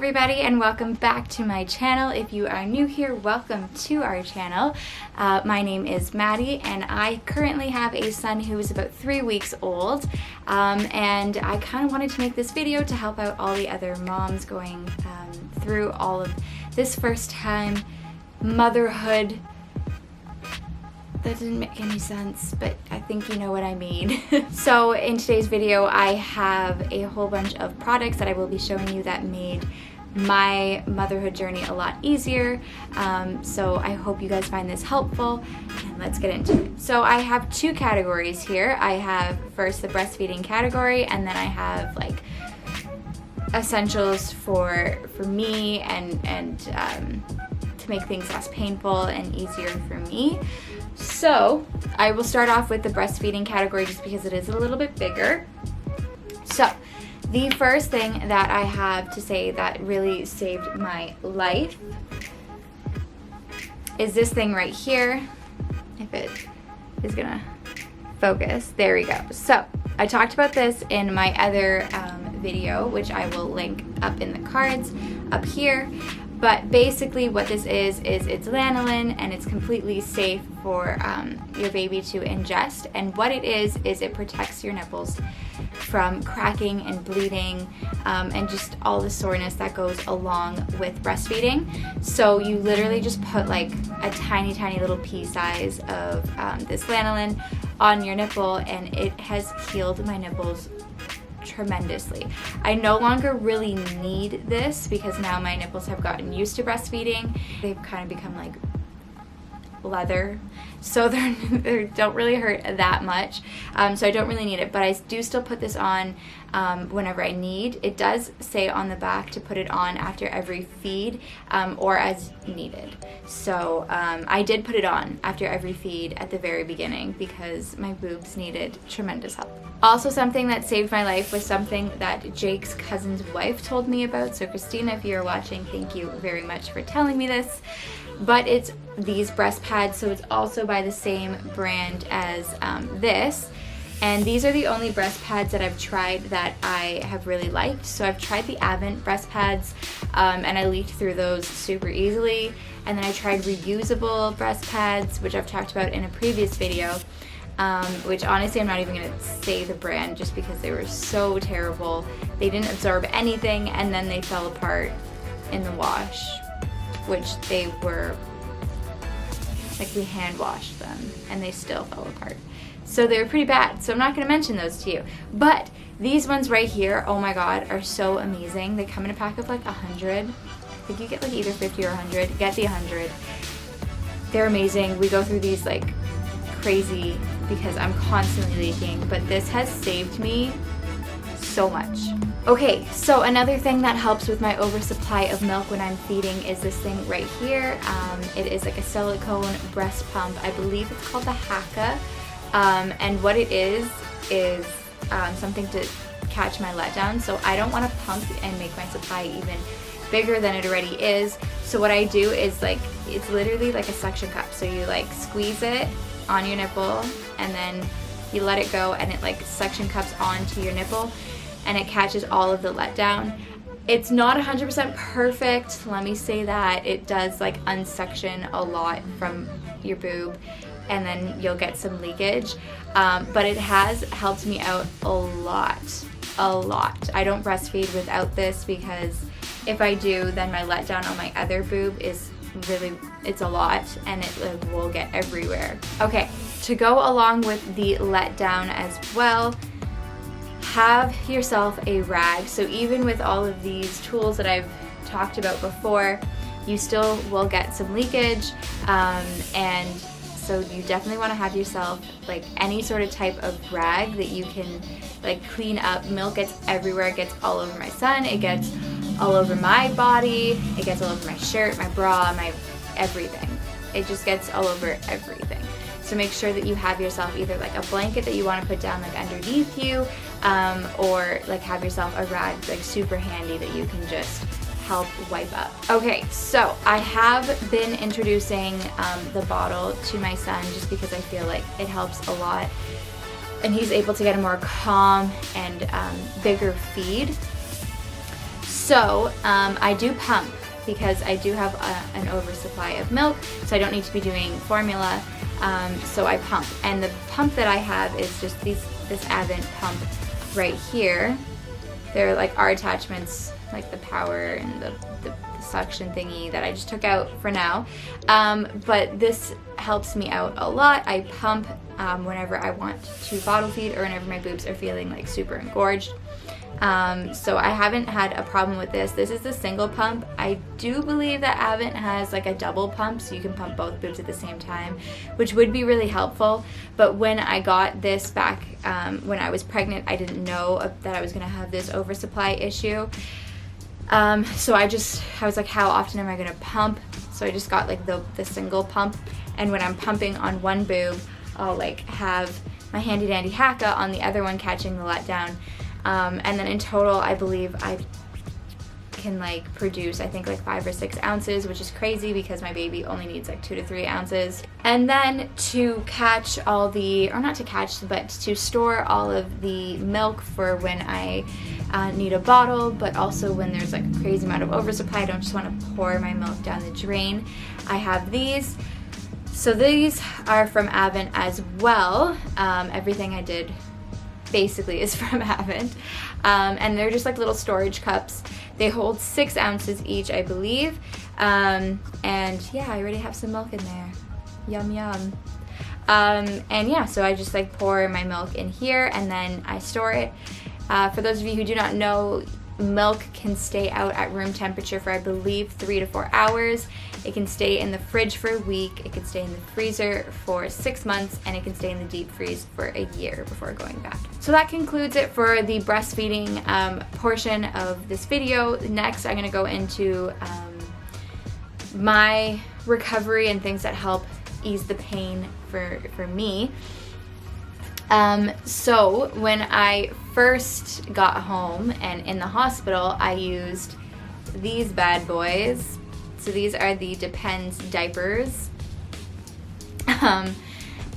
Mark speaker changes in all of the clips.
Speaker 1: everybody, and welcome back to my channel. If you are new here, welcome to our channel. My name is Maddie, and I currently have a son who is about 3 weeks old, and I kind of wanted to make this video to help out all the other moms going through all of this first time motherhood. That didn't make any sense, but I think you know what I mean. So in today's video, I have a whole bunch of products that I will be showing you that made my motherhood journey a lot easier. So I hope you guys find this helpful, and let's get into it. So I have two categories here. I have first the breastfeeding category, and then I have like essentials for me and to make things less painful and easier for me. So I will start off with the breastfeeding category just because it is a little bit bigger. So the first thing that I have to say that really saved my life is this thing right here. If it is gonna focus, there we go. So I talked about this in my other video, which I will link up in the cards up here. But basically what this is it's lanolin, and it's completely safe for your baby to ingest. And what it is it protects your nipples from cracking and bleeding and just all the soreness that goes along with breastfeeding. So you literally just put like a tiny little pea size of this lanolin on your nipple, and it has healed my nipples tremendously. I no longer really need this because now my nipples have gotten used to breastfeeding. They've kind of become like leather, so they don't really hurt that much, so I don't really need it, but I do still put this on whenever I need. It does say on the back to put it on after every feed or as needed. So I did put it on after every feed at the very beginning because my boobs needed tremendous help. Also, something that saved my life was something that Jake's cousin's wife told me about. So Christina, if you're watching, thank you very much for telling me this. But it's these breast pads, so it's also by the same brand as this. And these are the only breast pads that I've tried that I have really liked. So I've tried the Avent breast pads, and I leaked through those super easily. And then I tried reusable breast pads, which I've talked about in a previous video, which honestly I'm not even going to say the brand just because they were so terrible. They didn't absorb anything, and then they fell apart in the wash, which they were, like, we hand washed them and they still fell apart. So they were pretty bad, so I'm not going to mention those to you. But these ones right here, oh my god, are so amazing. They come in a pack of like 100. I think you get like either 50 or 100. Get the 100. They're amazing. We go through these like crazy because I'm constantly leaking, but this has saved me so much. Okay, so another thing that helps with my oversupply of milk when I'm feeding is this thing right here. It is like a silicone breast pump. I believe it's called the Haka. And what it is something to catch my letdown. So I don't want to pump and make my supply even bigger than it already is. So what I do is like, it's literally like a suction cup. So you like squeeze it on your nipple, and then you let it go, and it like suction cups onto your nipple, and it catches all of the letdown. It's not 100% perfect, let me say that. It does like unsuction a lot from your boob, and then you'll get some leakage, but it has helped me out a lot. I don't breastfeed without this because if I do, then my letdown on my other boob is really, it's a lot, and it will get everywhere. Okay, to go along with the letdown as well, have yourself a rag. So even with all of these tools that I've talked about before, you still will get some leakage, and so you definitely want to have yourself like any sort of type of rag that you can like clean up. Milk gets everywhere. It gets all over my son, it gets all over my body, it gets all over my shirt, my bra, my everything. It just gets all over everything. So make sure that you have yourself either like a blanket that you want to put down like underneath you, or like have yourself a rag like super handy that you can just help wipe up. Okay, so I have been introducing the bottle to my son just because I feel like it helps a lot, and he's able to get a more calm and bigger feed. So I do pump because I do have an oversupply of milk, so I don't need to be doing formula. So I pump, and the pump that I have is just this Avent pump right here. There like are attachments like the power and the suction thingy that I just took out for now, but this helps me out a lot. I pump whenever I want to bottle feed or whenever my boobs are feeling like super engorged. So I haven't had a problem with this. This is the single pump. I do believe that Avent has like a double pump, so you can pump both boobs at the same time, which would be really helpful. But when I got this back when I was pregnant, I didn't know that I was going to have this oversupply issue. So I was like, how often am I going to pump? So I just got like the single pump, and when I'm pumping on one boob, I'll like have my handy dandy Hacka on the other one catching the letdown. And then in total, I believe I can like produce, I think like 5 or 6 ounces, which is crazy because my baby only needs like 2 to 3 ounces. And then to catch all the, or not to catch, but to store all of the milk for when I need a bottle, but also when there's like a crazy amount of oversupply, I don't just want to pour my milk down the drain. I have these. So these are from Avent as well. Everything I did basically is from Avent, and they're just like little storage cups. They hold 6 ounces each, I believe, and yeah, I already have some milk in there. Yum yum. And yeah, so I just like pour my milk in here and then I store it. For those of you who do not know, milk can stay out at room temperature for I believe 3 to 4 hours. It can stay in the fridge for a week, it can stay in the freezer for 6 months, and it can stay in the deep freeze for a year before going back. So that concludes it for the breastfeeding portion of this video. Next, I'm going to go into my recovery and things that help ease the pain for me. So when I first got home and in the hospital, I used these bad boys. So these are the Depends diapers.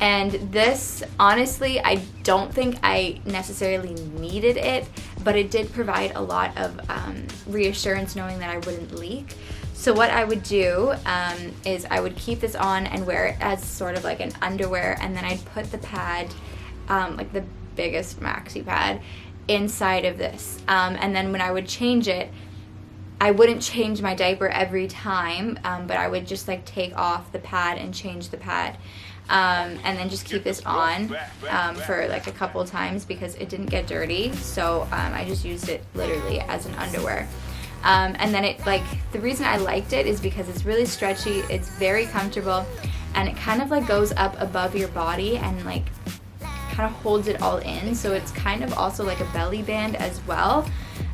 Speaker 1: And this, honestly, I don't think I necessarily needed it, but it did provide a lot of reassurance knowing that I wouldn't leak. So what I would do is I would keep this on and wear it as sort of like an underwear, and then I'd put the pad, like the biggest maxi pad, inside of this. And then when I would change it, I wouldn't change my diaper every time, but I would just like take off the pad and change the pad. And then just keep this on for like a couple times because it didn't get dirty. So I just used it literally as an underwear. And then it, like, the reason I liked it is because it's really stretchy, it's very comfortable, and it kind of like goes up above your body and like kind of holds it all in. So it's kind of also like a belly band as well.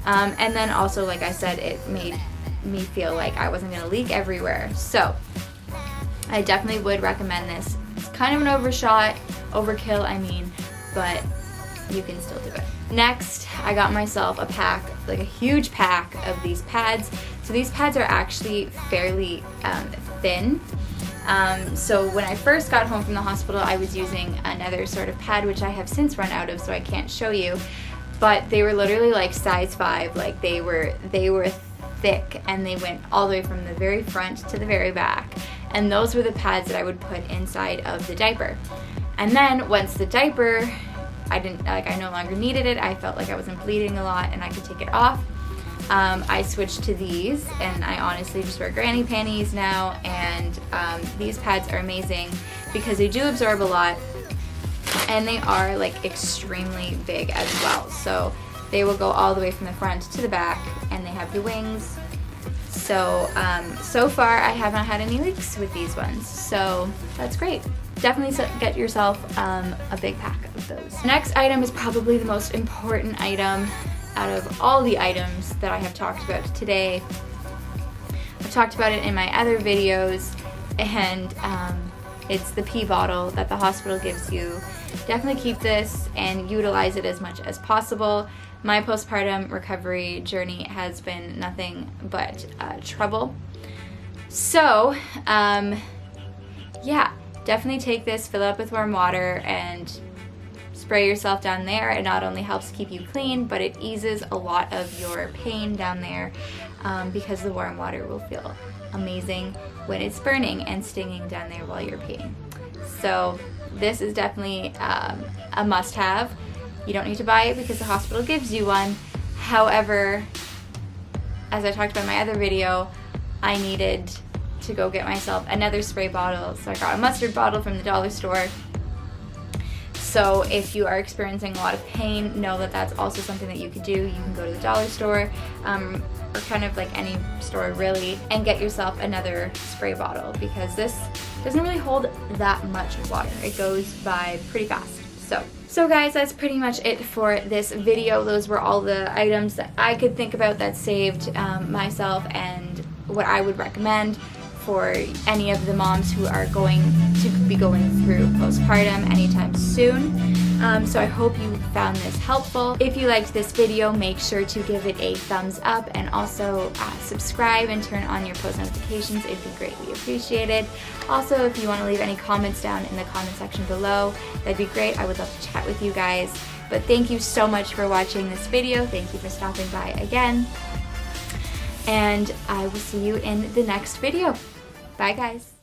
Speaker 1: And then also, like I said, it made me feel like I wasn't gonna leak everywhere. So I definitely would recommend this. It's kind of an overkill, I mean, but you can still do it. Next, I got myself a pack, like a huge pack of these pads. So these pads are actually fairly thin. So when I first got home from the hospital, I was using another sort of pad, which I have since run out of, so I can't show you. But they were literally like size 5, like they were thick, and they went all the way from the very front to the very back. And those were the pads that I would put inside of the diaper. And then once the diaper, I no longer needed it, I felt like I wasn't bleeding a lot and I could take it off, I switched to these, and I honestly just wear granny panties now. And these pads are amazing because they do absorb a lot, and they are like extremely big as well. So they will go all the way from the front to the back, and they have the wings. So so far I haven't had any leaks with these ones, so that's great. Definitely get yourself a big pack of those. Next item is probably the most important item out of all the items that I have talked about today. I've talked about it in my other videos, and it's the pee bottle that the hospital gives you. Definitely keep this and utilize it as much as possible. My postpartum recovery journey has been nothing but trouble. So, yeah, definitely take this, fill it up with warm water, and spray yourself down there. It not only helps keep you clean, but it eases a lot of your pain down there because the warm water will feel amazing when it's burning and stinging down there while you're peeing. So this is definitely a must-have. You don't need to buy it because the hospital gives you one. However, as I talked about in my other video, I needed to go get myself another spray bottle. So I got a mustard bottle from the dollar store. So if you are experiencing a lot of pain, know that that's also something that you could do. You can go to the dollar store or kind of like any store really and get yourself another spray bottle because this doesn't really hold that much water. It goes by pretty fast. So guys, that's pretty much it for this video. Those were all the items that I could think about that saved myself and what I would recommend for any of the moms who are going to be going through postpartum anytime soon. So I hope you found this helpful. If you liked this video, make sure to give it a thumbs up and also subscribe and turn on your post notifications. It'd be greatly appreciated. Also, if you want to leave any comments down in the comment section below, that'd be great. I would love to chat with you guys. But thank you so much for watching this video. Thank you for stopping by again. And I will see you in the next video. Bye guys.